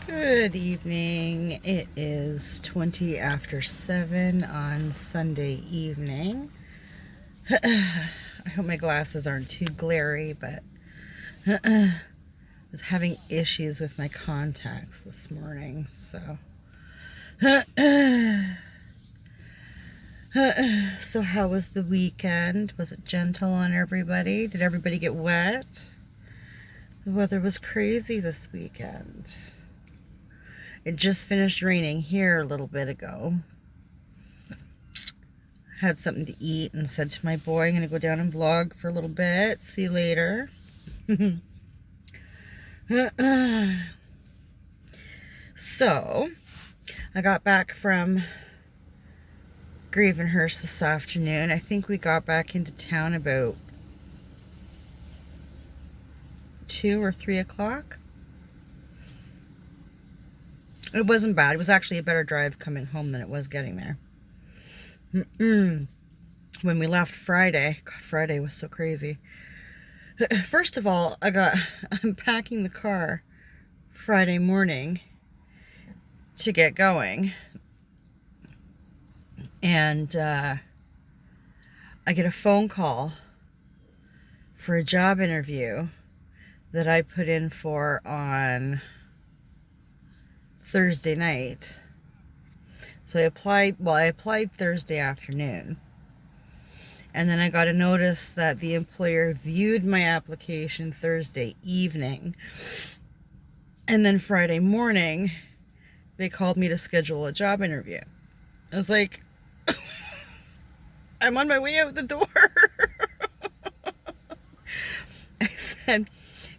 Good evening. It is 20 after 7 on Sunday evening. I hope my glasses aren't too glary, but I was having issues with my contacts this morning, so. So how was the weekend? Was it gentle on everybody? Did everybody get wet? The weather was crazy this weekend. It just finished raining here a little bit ago. Had something to eat and said to my boy, I'm going to go down and vlog for a little bit. See you later. So, I got back from Gravenhurst this afternoon. I think we got back into town about 2 or 3 o'clock. It wasn't bad. It was actually a better drive coming home than it was getting there. When we left Friday, God, Friday was so crazy. First of all, I'm packing the car Friday morning to get going. And I get a phone call for a job interview that I put in for on Thursday night. So I applied Thursday afternoon. And then I got a notice that the employer viewed my application Thursday evening. And then Friday morning, they called me to schedule a job interview. I was like, I'm on my way out the door. I said,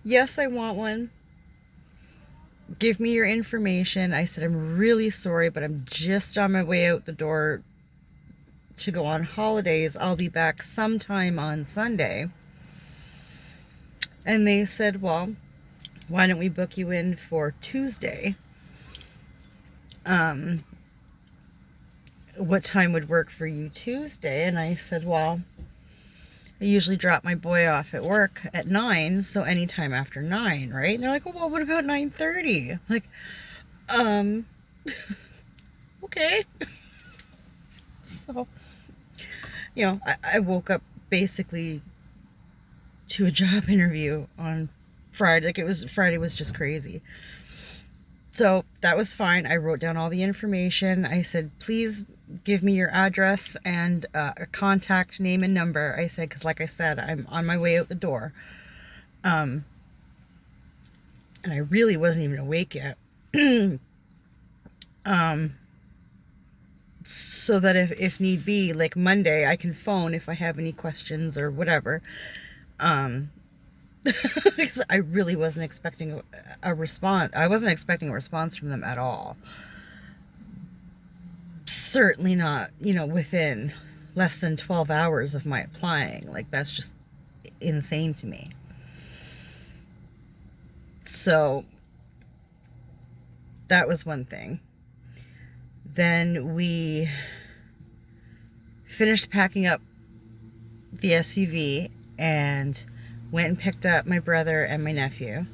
yes, I want one. Give me your information. I said, I'm really sorry, but I'm just on my way out the door to go on holidays. I'll be back sometime on Sunday. And they said, well, why don't we book you in for Tuesday? What time would work for you Tuesday? And I said, well, I usually drop my boy off at work at 9, so anytime after 9, right? And they're like, well, what about 9:30? I'm like, okay. So, I woke up basically to a job interview on Friday. Friday was just crazy. So that was fine. I wrote down all the information. I said, please give me your address and a contact name and number. I said, because like I said, I'm on my way out the door. And I really wasn't even awake yet. So that if need be, like Monday, I can phone if I have any questions or whatever. Because I really wasn't expecting a response. I wasn't expecting a response from them at all. Certainly not, within less than 12 hours of my applying. Like, that's just insane to me. So, that was one thing. Then we finished packing up the SUV and went and picked up my brother and my nephew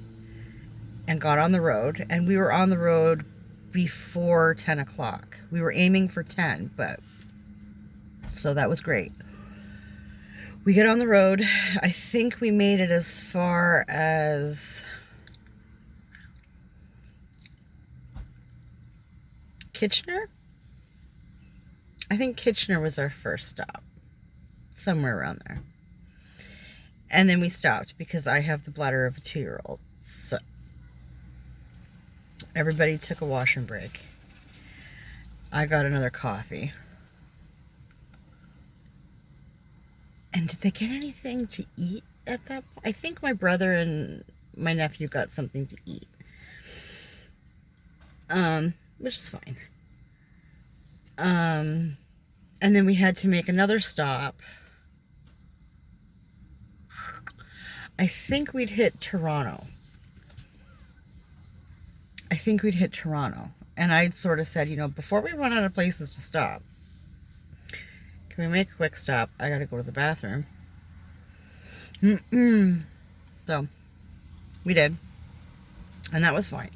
and got on the road. And we were on the road before 10 o'clock. We were aiming for 10, so that was great. We get on the road. I think we made it as far as Kitchener. I think Kitchener was our first stop. Somewhere around there. And then we stopped because I have the bladder of a 2-year-old. So everybody took a wash and break. I got another coffee. And did they get anything to eat at that point? I think my brother and my nephew got something to eat. Which is fine. And then we had to make another stop. I think we'd hit Toronto. And I'd sort of said, before we run out of places to stop, can we make a quick stop? I gotta go to the bathroom. So, we did. And that was fine.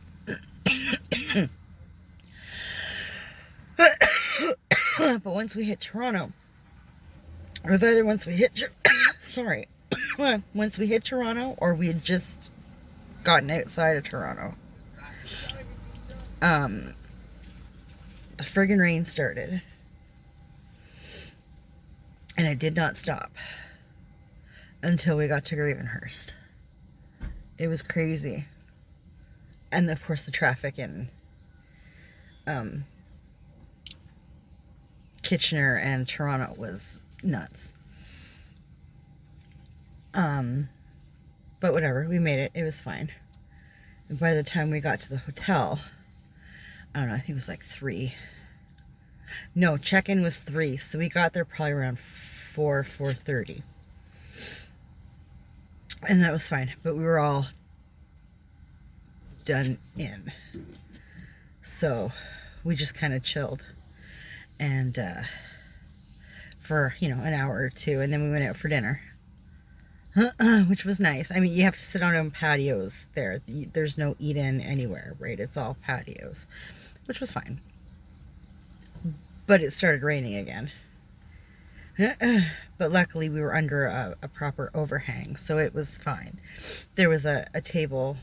But once we hit Toronto, it was either once we hit, sorry, once we hit Toronto or we had just gotten outside of Toronto. The friggin' rain started. And it did not stop until we got to Gravenhurst. It was crazy. And of course the traffic in Kitchener and Toronto was nuts. But whatever, we made it. It was fine. And by the time we got to the hotel, I don't know, I think it was like 3. No, check-in was 3, so we got there probably around 4:30. And that was fine, but we were all done in. So we just kind of chilled. And for, an hour or two, and then we went out for dinner. Which was nice. I mean, you have to sit on patios there. There's no eat-in anywhere, right? It's all patios, which was fine. But it started raining again. But luckily we were under a proper overhang, so it was fine. There was a table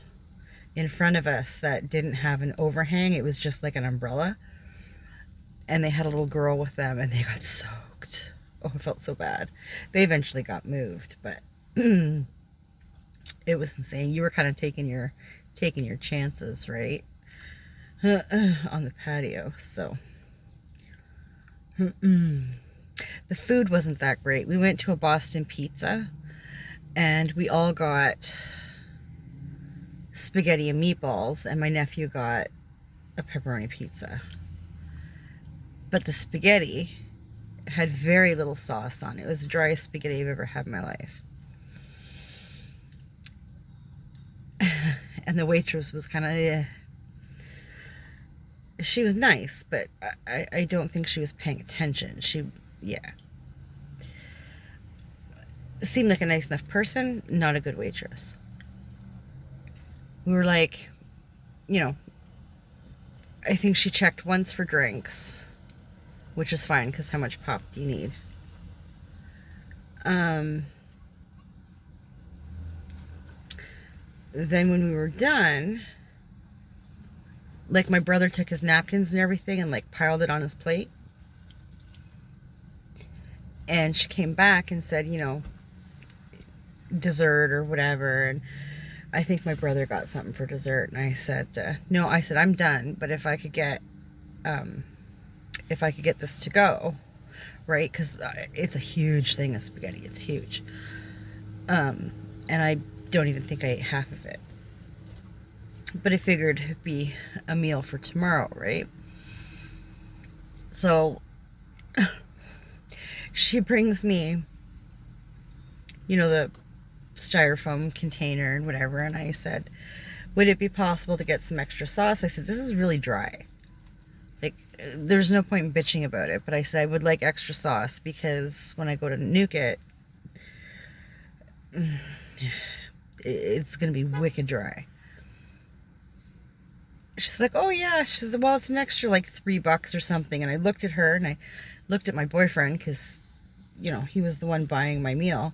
in front of us that didn't have an overhang. It was just like an umbrella. And they had a little girl with them, and they got soaked. Oh, I felt so bad. They eventually got moved, but it was insane. You were kind of taking your chances, right? On the patio, so... The food wasn't that great. We went to a Boston Pizza, and we all got spaghetti and meatballs, and my nephew got a pepperoni pizza. But the spaghetti had very little sauce on it. It was the driest spaghetti I've ever had in my life. And the waitress was kind of... She was nice, but I don't think she was paying attention. Seemed like a nice enough person, not a good waitress. We were like, I think she checked once for drinks, which is fine, because how much pop do you need? Then when we were done... Like, my brother took his napkins and everything and, like, piled it on his plate. And she came back and said, dessert or whatever. And I think my brother got something for dessert. And I said, no, I said, I'm done. But if I could get this to go, right? Because it's a huge thing of spaghetti. It's huge. And I don't even think I ate half of it. But I figured it'd be a meal for tomorrow, right? So she brings me, the styrofoam container and whatever. And I said, would it be possible to get some extra sauce? I said, this is really dry. Like, there's no point in bitching about it. But I said, I would like extra sauce because when I go to nuke it, it's going to be wicked dry. She's like, oh yeah. She said, well, it's an extra like $3 or something. And I looked at her and I looked at my boyfriend because, he was the one buying my meal.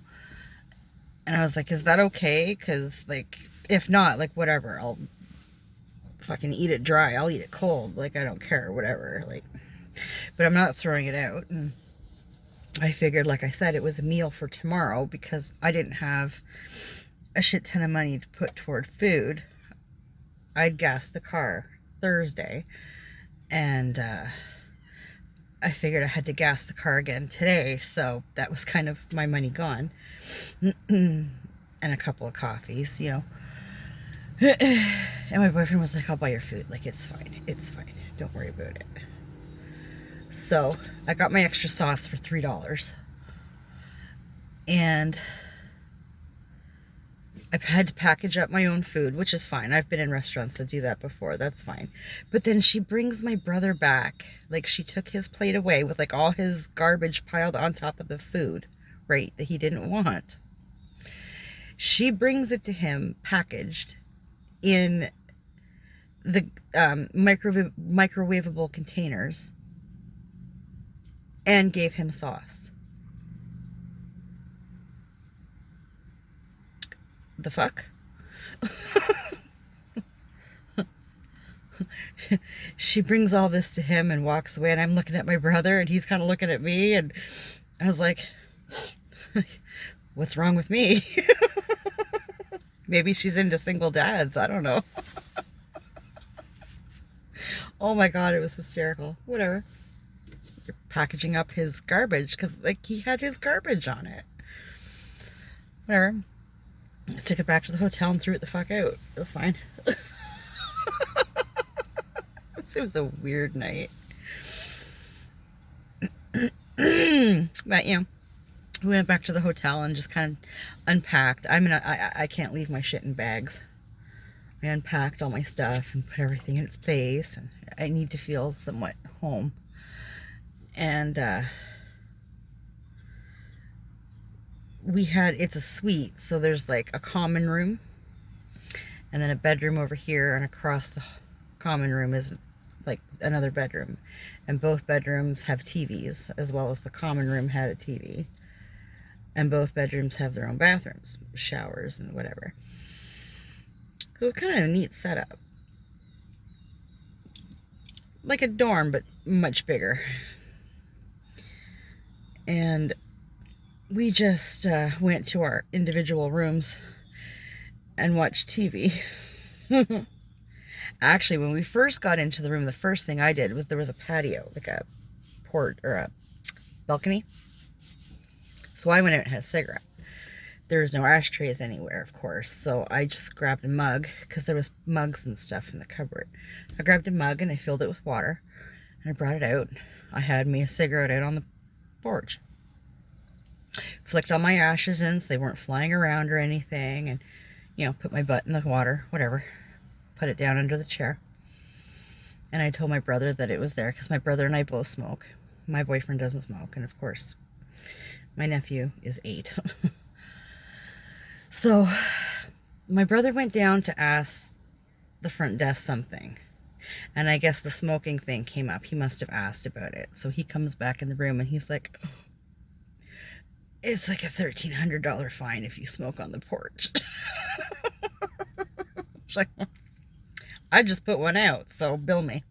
And I was like, is that okay? Because, like, if not, like, whatever. I'll fucking eat it dry. I'll eat it cold. Like, I don't care, whatever. Like, but I'm not throwing it out. And I figured, like I said, it was a meal for tomorrow because I didn't have a shit ton of money to put toward food. I'd gassed the car Thursday, and I figured I had to gas the car again today, so that was kind of my money gone. And a couple of coffees, And my boyfriend was like, I'll buy your food. Like, it's fine. It's fine. Don't worry about it. So I got my extra sauce for $3. And I had to package up my own food, which is fine. I've been in restaurants that do that before. That's fine. But then she brings my brother back. Like, she took his plate away with, like, all his garbage piled on top of the food, right, that he didn't want. She brings it to him packaged in the microwavable containers and gave him sauce. The fuck? She brings all this to him and walks away, and I'm looking at my brother and he's kind of looking at me, and I was like, what's wrong with me? Maybe she's into single dads. I don't know. Oh my God, it was hysterical. Whatever. You're packaging up his garbage because, like, he had his garbage on it. Whatever. I took it back to the hotel and threw it the fuck out. It was fine. It was a weird night. But, you know, we went back to the hotel and just kind of unpacked. I can't leave my shit in bags. I unpacked all my stuff and put everything in its place, and I need to feel somewhat home. And it's a suite, so there's like a common room and then a bedroom over here, and across the common room is like another bedroom, and both bedrooms have TVs, as well as the common room had a TV, and both bedrooms have their own bathrooms, showers, and whatever. So it was kind of a neat setup, like a dorm but much bigger. And we just went to our individual rooms and watched TV. Actually, when we first got into the room, the first thing I did was, there was a patio, like a port or a balcony. So I went out and had a cigarette. There was no ashtrays anywhere, of course. So I just grabbed a mug, because there was mugs and stuff in the cupboard. I grabbed a mug and I filled it with water, and I brought it out. I had me a cigarette out on the porch. Flicked all my ashes in so they weren't flying around or anything, and, you know, put my butt in the water, whatever. Put it down under the chair. And I told my brother that it was there, because my brother and I both smoke. My boyfriend doesn't smoke, and of course, my nephew is 8. So my brother went down to ask the front desk something, and I guess the smoking thing came up. He must have asked about it. So he comes back in the room and he's like, it's like a $1,300 fine if you smoke on the porch. It's like, I just put one out, so bill me.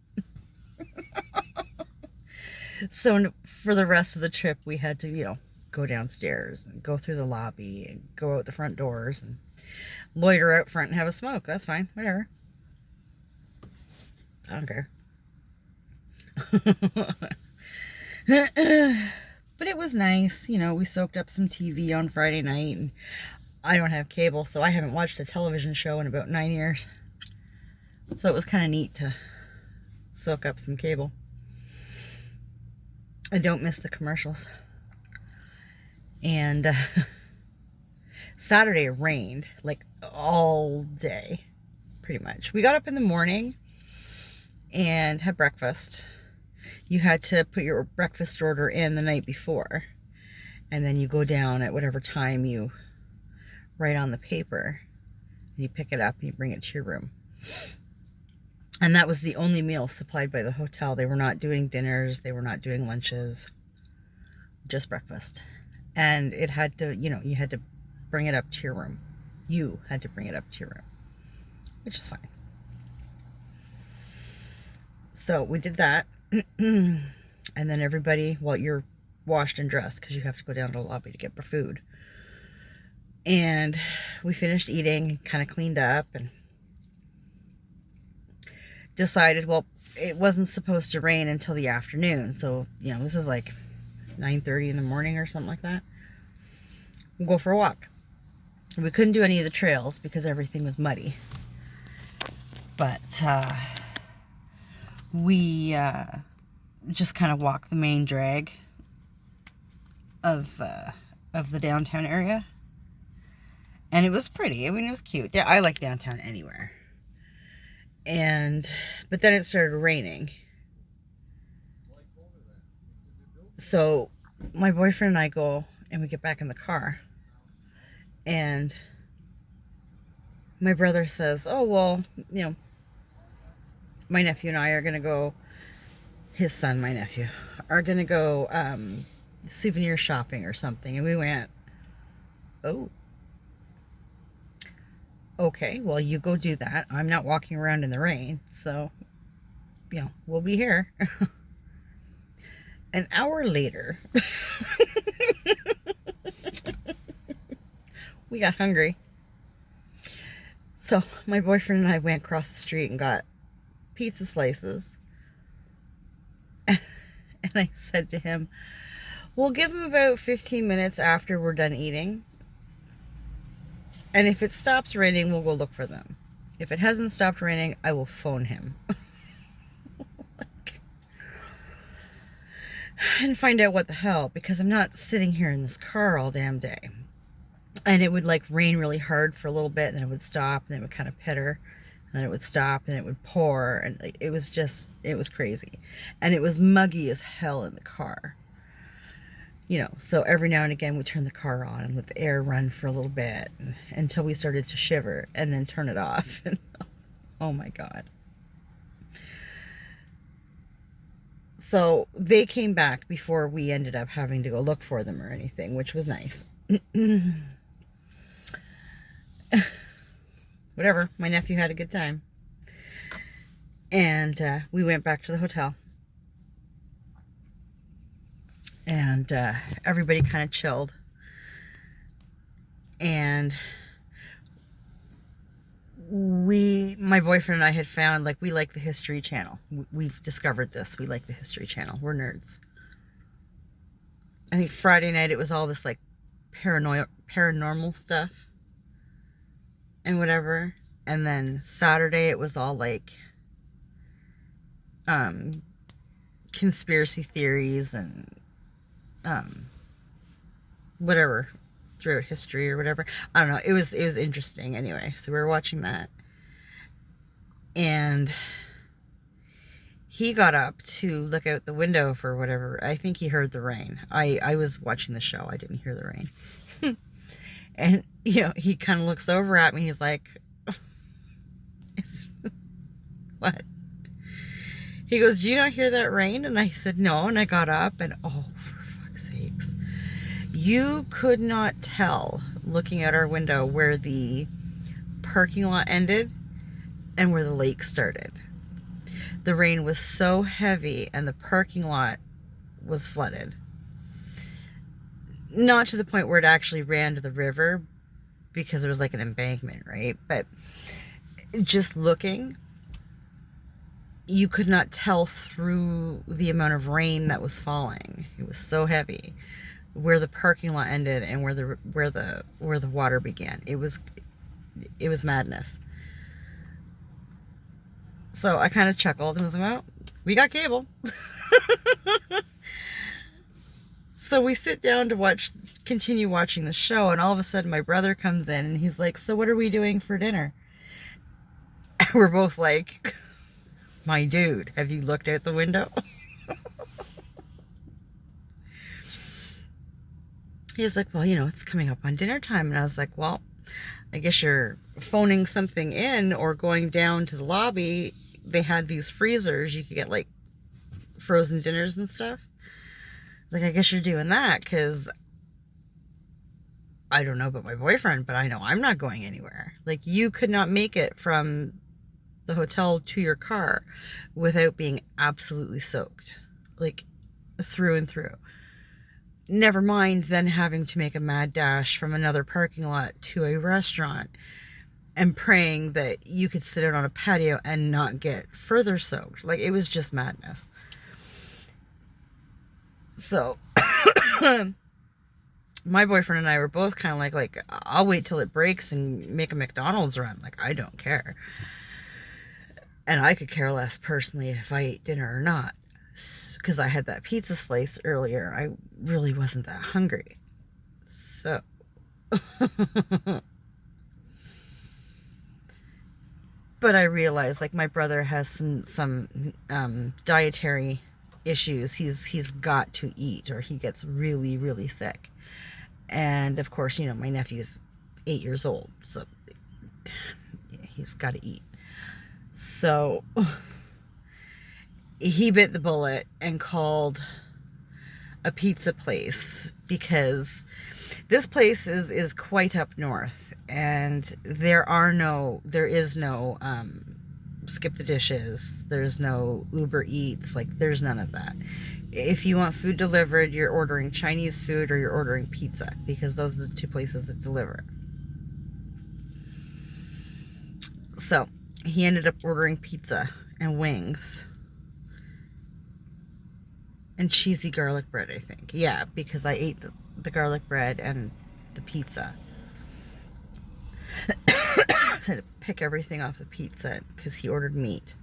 So for the rest of the trip, we had to, you know, go downstairs and go through the lobby and go out the front doors and loiter out front and have a smoke. That's fine, whatever. I don't care. But it was nice, you know. We soaked up some TV on Friday night, and I don't have cable, so I haven't watched a television show in about 9 years. So it was kind of neat to soak up some cable. I don't miss the commercials. And Saturday it rained like all day, pretty much. We got up in the morning and had breakfast. You had to put your breakfast order in the night before, and then you go down at whatever time you write on the paper, and you pick it up and you bring it to your room. And that was the only meal supplied by the hotel. They were not doing dinners, they were not doing lunches, just breakfast. And it had to, you know, you had to bring it up to your room. You had to bring it up to your room, which is fine. So we did that. And then everybody, well, you're washed and dressed because you have to go down to the lobby to get your food. And we finished eating, kind of cleaned up, and decided, well, it wasn't supposed to rain until the afternoon. So, you know, this is like 9:30 in the morning or something like that. We'll go for a walk. We couldn't do any of the trails because everything was muddy. But we just kind of walked the main drag of the downtown area. And it was pretty. I mean, it was cute. I like downtown anywhere. But then it started raining. So my boyfriend and I go and we get back in the car. And my brother says, oh, well, you know, my nephew and I are going to go, his son, my nephew, are going to go souvenir shopping or something. And we went, oh, okay, well, you go do that. I'm not walking around in the rain. So, we'll be here. An hour later, we got hungry. So my boyfriend and I went across the street and got pizza slices. And I said to him, we'll give him about 15 minutes after we're done eating. And if it stops raining, we'll go look for them. If it hasn't stopped raining, I will phone him. And find out what the hell, because I'm not sitting here in this car all damn day. And it would like rain really hard for a little bit, and then it would stop, and then it would kind of pitter, and then it would stop, and it would pour, and like it was crazy. And it was muggy as hell in the car. So every now and again we turn the car on and let the air run for a little bit until we started to shiver, and then turn it off. Oh my God. So they came back before we ended up having to go look for them or anything, which was nice. Whatever, my nephew had a good time. And we went back to the hotel. And everybody kind of chilled. And my boyfriend and I had found, like, we like the History Channel. We've discovered this. We like the History Channel. We're nerds. I think Friday night it was all this, like, paranormal stuff and whatever. And then Saturday it was all, like, conspiracy theories and whatever, throughout history or whatever. I don't know. It was interesting anyway. So we were watching that. And he got up to look out the window for whatever. I think he heard the rain. I was watching the show. I didn't hear the rain. And, he kind of looks over at me. He's like, what? He goes, do you not hear that rain? And I said, no. And I got up and, oh, for fuck's sakes. You could not tell, looking out our window, where the parking lot ended and where the lake started. The rain was so heavy and the parking lot was flooded. Not to the point where it actually ran to the river, because there was like an embankment, right? But just looking, you could not tell through the amount of rain that was falling. It was so heavy, where the parking lot ended and where the water began. It was madness. So I kind of chuckled and was like, well, we got cable. So we sit down to continue watching the show, and all of a sudden my brother comes in and he's like, so what are we doing for dinner? And we're both like, my dude, have you looked out the window? He's like, well, it's coming up on dinner time. And I was like, well, I guess you're phoning something in or going down to the lobby. They had these freezers. You could get like frozen dinners and stuff. Like, I guess you're doing that, because I don't know about my boyfriend, but I know I'm not going anywhere. Like, you could not make it from the hotel to your car without being absolutely soaked, like, through and through. Never mind then having to make a mad dash from another parking lot to a restaurant and praying that you could sit out on a patio and not get further soaked. Like, it was just madness. So my boyfriend and I were both kind of like, I'll wait till it breaks and make a McDonald's run. Like, I don't care. And I could care less personally if I ate dinner or not, because I had that pizza slice earlier. I really wasn't that hungry. So but I realized, like, my brother has some dietary issues. He's got to eat, or he gets really, really sick. And of course, my nephew's 8 years old, so he's got to eat. So he bit the bullet and called a pizza place, because this place is quite up north, and there is no skip the dishes, there's no Uber Eats, like there's none of that. If you want food delivered, you're ordering Chinese food or you're ordering pizza, because those are the two places that deliver. So he ended up ordering pizza and wings and cheesy garlic bread, I think. Yeah, because I ate the garlic bread and the pizza. So I had to pick everything off the pizza because he ordered meat.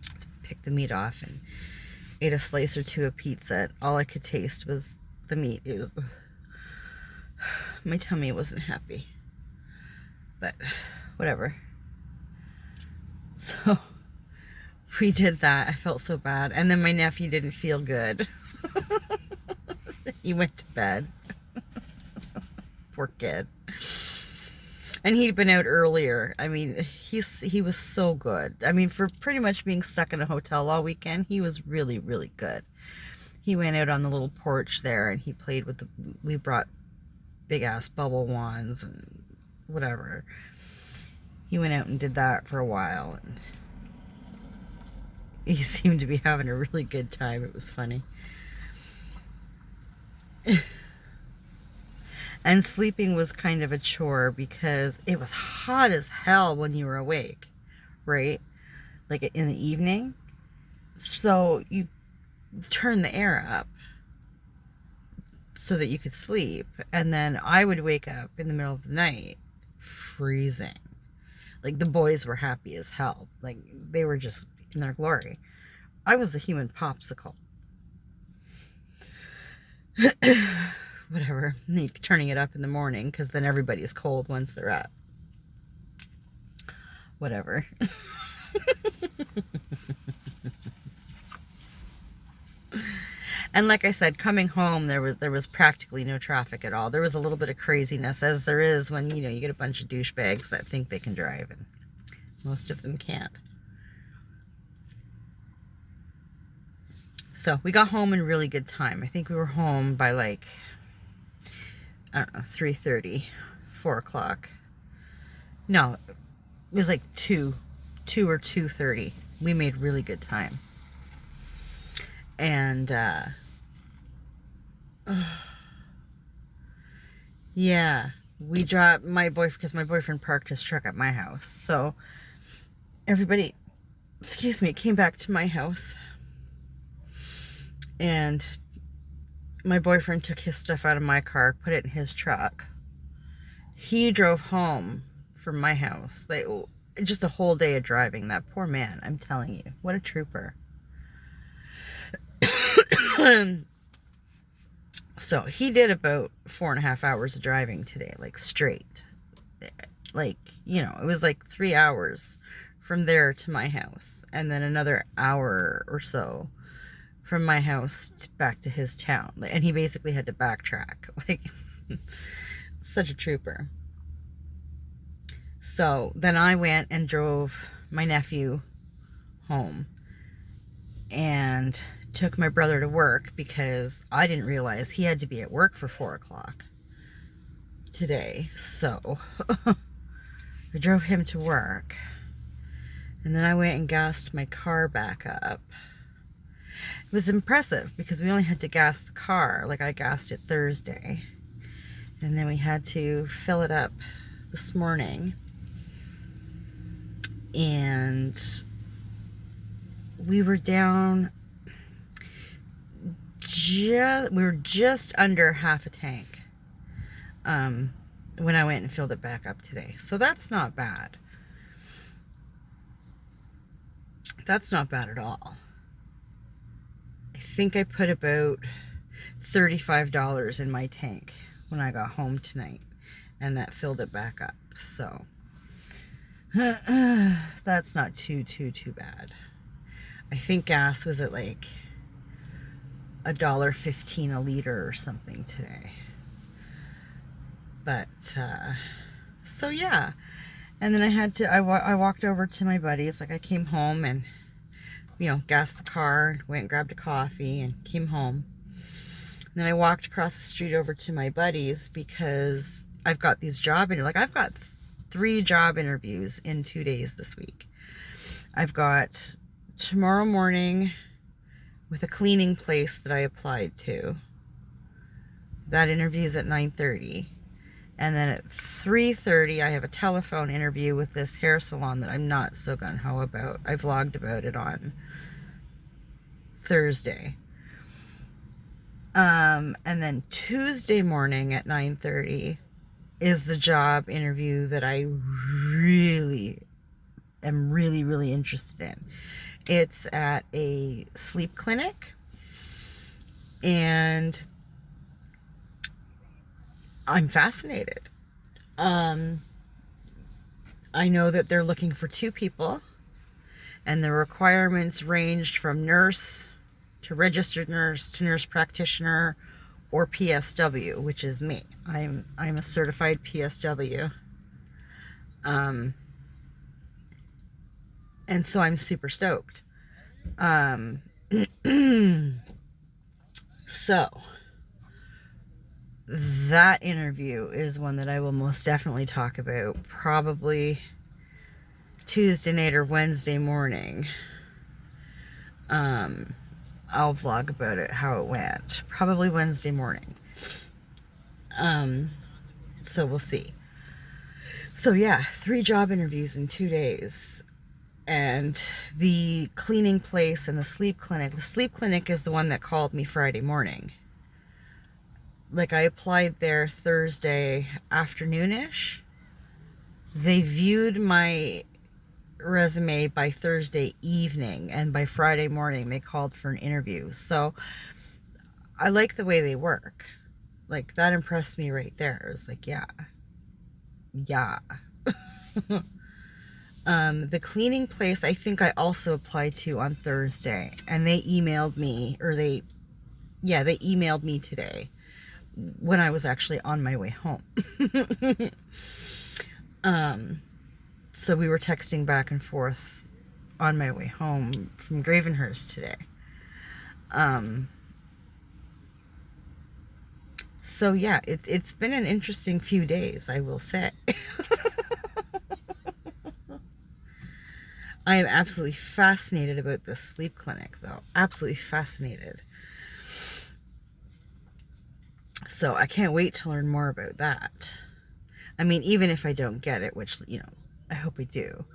So pick the meat off and ate a slice or two of pizza. All I could taste was the meat. It was, my tummy wasn't happy, but whatever. So we did that. I felt so bad. And then my nephew didn't feel good. He went to bed. Poor kid. And he'd been out earlier. I mean, he was so good. I mean, for pretty much being stuck in a hotel all weekend, he was really, really good. He went out on the little porch there and he played with we brought big ass bubble wands and whatever. He went out and did that for a while, and he seemed to be having a really good time. It was funny. And sleeping was kind of a chore because it was hot as hell when you were awake, right? Like in the evening. So you turn the air up so that you could sleep. And then I would wake up in the middle of the night freezing. Like the boys were happy as hell. Like they were just in their glory. I was a human popsicle. Whatever. Turning it up in the morning because then everybody's cold once they're up. Whatever. And like I said, coming home, there was practically no traffic at all. There was a little bit of craziness, as there is when, you know, you get a bunch of douchebags that think they can drive, and most of them can't. So we got home in really good time. I think we were home by like, I don't know, 3:30, 4 o'clock. No, it was like 2 or 2:30. We made really good time. And, yeah, we dropped because my boyfriend parked his truck at my house. So everybody, came back to my house. And my boyfriend took his stuff out of my car, put it in his truck. He drove home from my house. Like, just a whole day of driving. That poor man, I'm telling you. What a trooper. So he did about 4.5 hours of driving today, like straight. Like, you know, it was like 3 hours from there to my house, and then another hour or so from my house back to his town. And he basically had to backtrack. Like, such a trooper. So then I went and drove my nephew home and took my brother to work because I didn't realize he had to be at work for 4 o'clock today. So I drove him to work, and then I went and gassed my car back up. It was impressive because we only had to gas the car. Like, I gassed it Thursday, and then we had to fill it up this morning, and we were down we were just under half a tank when I went and filled it back up today. So that's not bad. That's not bad at all. I think I put about $35 in my tank when I got home tonight, and that filled it back up. So that's not too bad. I think gas was at like $1.15 a liter or something today. But so yeah. And then I walked over to my buddies. Like, I came home and gassed the car, went and grabbed a coffee, and came home. And then I walked across the street over to my buddies because I've got these I've got 3 job interviews in 2 days this week. I've got tomorrow morning with a cleaning place that I applied to. That interview is at 9:30. And then at 3:30, I have a telephone interview with this hair salon that I'm not so gung-ho about. I vlogged about it on Thursday. And then Tuesday morning at 9:30 is the job interview that I really am really interested in. It's at a sleep clinic, and I'm fascinated. I know that they're looking for 2 people, and the requirements ranged from nurse to registered nurse to nurse practitioner or PSW, which is me. I'm a certified PSW. And so I'm super stoked. So that interview is one that I will most definitely talk about probably Tuesday night or Wednesday morning. I'll vlog about it, how it went. Probably Wednesday morning. So we'll see. So yeah, 3 job interviews in 2 days. And the cleaning place and the sleep clinic. The sleep clinic is the one that called me Friday morning. Like, I applied there Thursday afternoonish. They viewed my resume by Thursday evening, and by Friday morning they called for an interview. So I like the way they work. Like, that impressed me right there. It was like, yeah. The cleaning place I think I also applied to on Thursday, and they emailed me, they emailed me today when I was actually on my way home. So we were texting back and forth on my way home from Gravenhurst today. So yeah, it's been an interesting few days, I will say. I am absolutely fascinated about this sleep clinic, though. Absolutely fascinated. So I can't wait to learn more about that. I mean, even if I don't get it, which, I hope I do.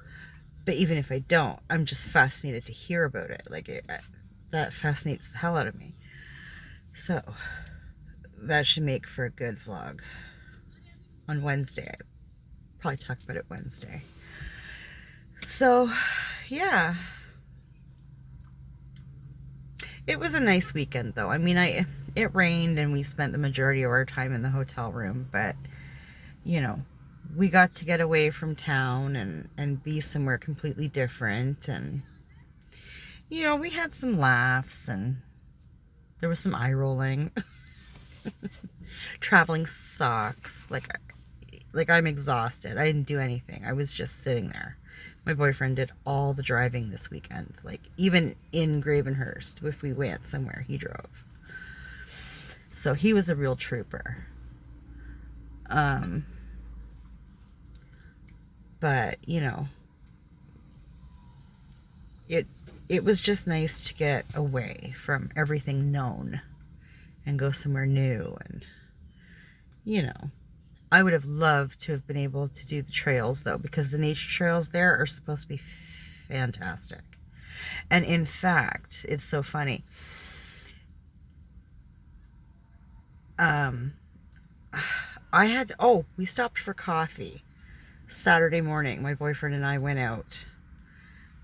But even if I don't, I'm just fascinated to hear about it. Like, that fascinates the hell out of me. So that should make for a good vlog on Wednesday. I'll probably talk about it Wednesday. So, yeah. It was a nice weekend, though. I mean, it rained and we spent the majority of our time in the hotel room, but, we got to get away from town and be somewhere completely different, and, we had some laughs, and there was some eye rolling. Traveling sucks. Like I'm exhausted. I didn't do anything. I was just sitting there. My boyfriend did all the driving this weekend. Like, even in Gravenhurst, if we went somewhere, he drove. So he was a real trooper. But, it was just nice to get away from everything known and go somewhere new. And, I would have loved to have been able to do the trails, though, because the nature trails there are supposed to be fantastic. And in fact, it's so funny. We stopped for coffee Saturday morning. My boyfriend and I went out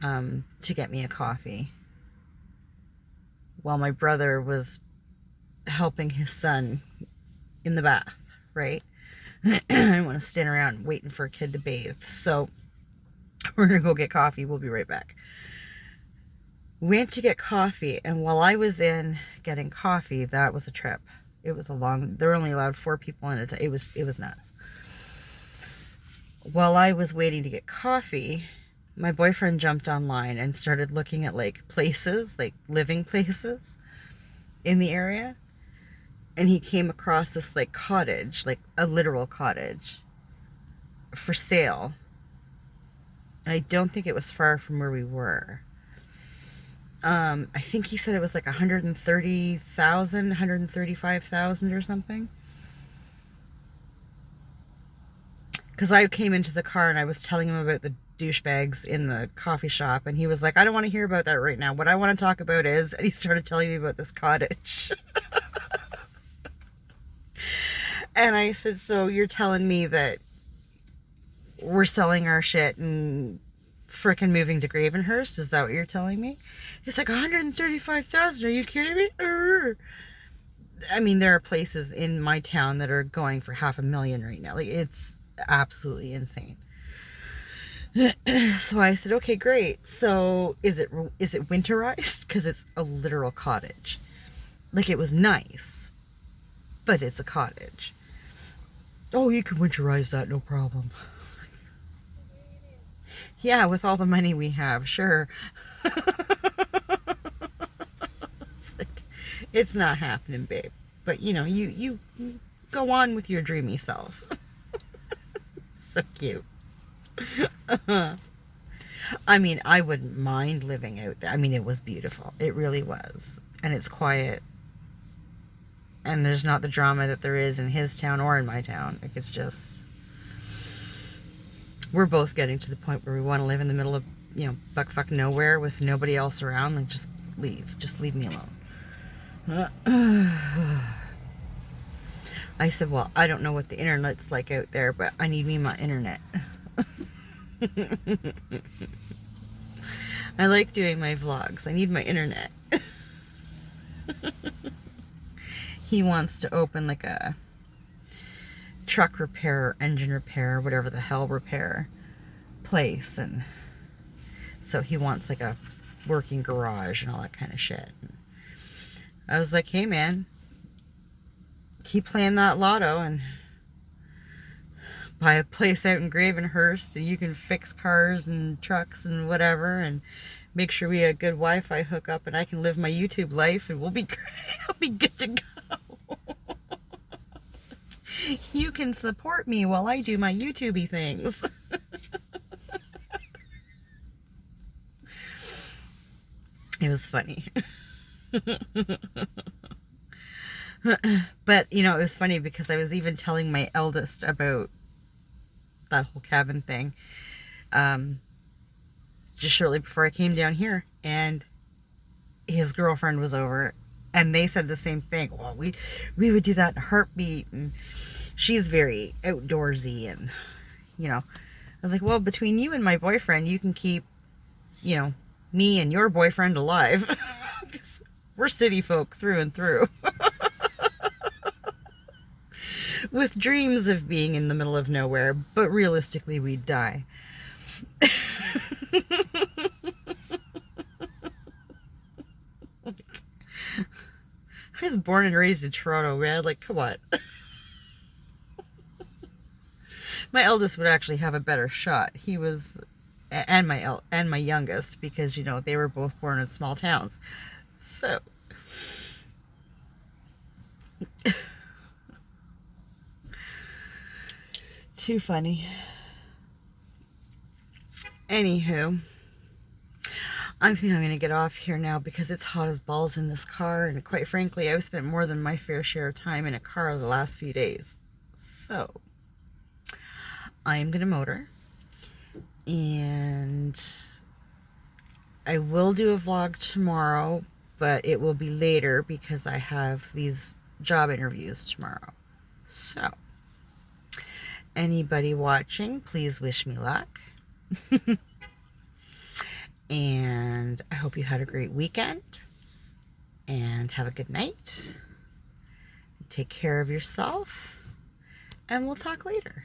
to get me a coffee while my brother was helping his son in the bath, right? I don't want to stand around waiting for a kid to bathe. So we're going to go get coffee. We'll be right back. Went to get coffee, and while I was in getting coffee, that was a trip. It was they're only allowed 4 people in it. It was nuts. While I was waiting to get coffee, my boyfriend jumped online and started looking at like places, like living places in the area. And he came across this like cottage, like a literal cottage for sale. And I don't think it was far from where we were. I think he said it was like 130,000, 135,000 or something. Because I came into the car and I was telling him about the douchebags in the coffee shop, and he was like, I don't want to hear about that right now. What I want to talk about is, and he started telling me about this cottage. And I said, so you're telling me that we're selling our shit and frickin' moving to Gravenhurst? Is that what you're telling me? It's like 135,000. Are you kidding me? I mean, there are places in my town that are going for $500,000 right now. Like, it's absolutely insane. So I said, okay, great. So is it winterized? Because it's a literal cottage. Like, it was nice, but it's a cottage. Oh, you can winterize that, no problem. Yeah, with all the money we have, sure. It's like, it's not happening, babe. But you know, you go on with your dreamy self. So cute. I mean, I wouldn't mind living out there. I mean, it was beautiful. It really was. And it's quiet. And there's not the drama that there is in his town or in my town. Like, it's just, we're both getting to the point where we want to live in the middle of, you know, buck nowhere with nobody else around. Like, just leave. Just leave me alone. I said, well, I don't know what the internet's like out there, but I need me my internet. I like doing my vlogs. I need my internet. He wants to open like a truck repair, engine repair, whatever the hell repair place. And so he wants like a working garage and all that kind of shit. And I was like, hey man, keep playing that lotto and buy a place out in Gravenhurst, and you can fix cars and trucks and whatever, and make sure we have good Wi-Fi hookup, and I can live my YouTube life, and we'll be I'll be good to go. You can support me while I do my YouTubey things. It was funny. But you know, it was funny because I was even telling my eldest about that whole cabin thing just shortly before I came down here, and his girlfriend was over, and they said the same thing. Well, we would do that in a heartbeat, and she's very outdoorsy, and you know, I was like, well, between you and my boyfriend, you can keep, you know, me and your boyfriend alive. 'Cause we're city folk through and through. With dreams of being in the middle of nowhere, but realistically we'd die. I was born and raised in Toronto, man. Like, come on. My eldest would actually have a better shot. He was, and my youngest, because you know they were both born in small towns. So. Too funny. Anywho, I think I'm going to get off here now because it's hot as balls in this car, and quite frankly, I've spent more than my fair share of time in a car the last few days. So, I am going to motor, and I will do a vlog tomorrow, but it will be later because I have these job interviews tomorrow. So, anybody watching, please wish me luck. And I hope you had a great weekend. And have a good night. Take care of yourself. And we'll talk later.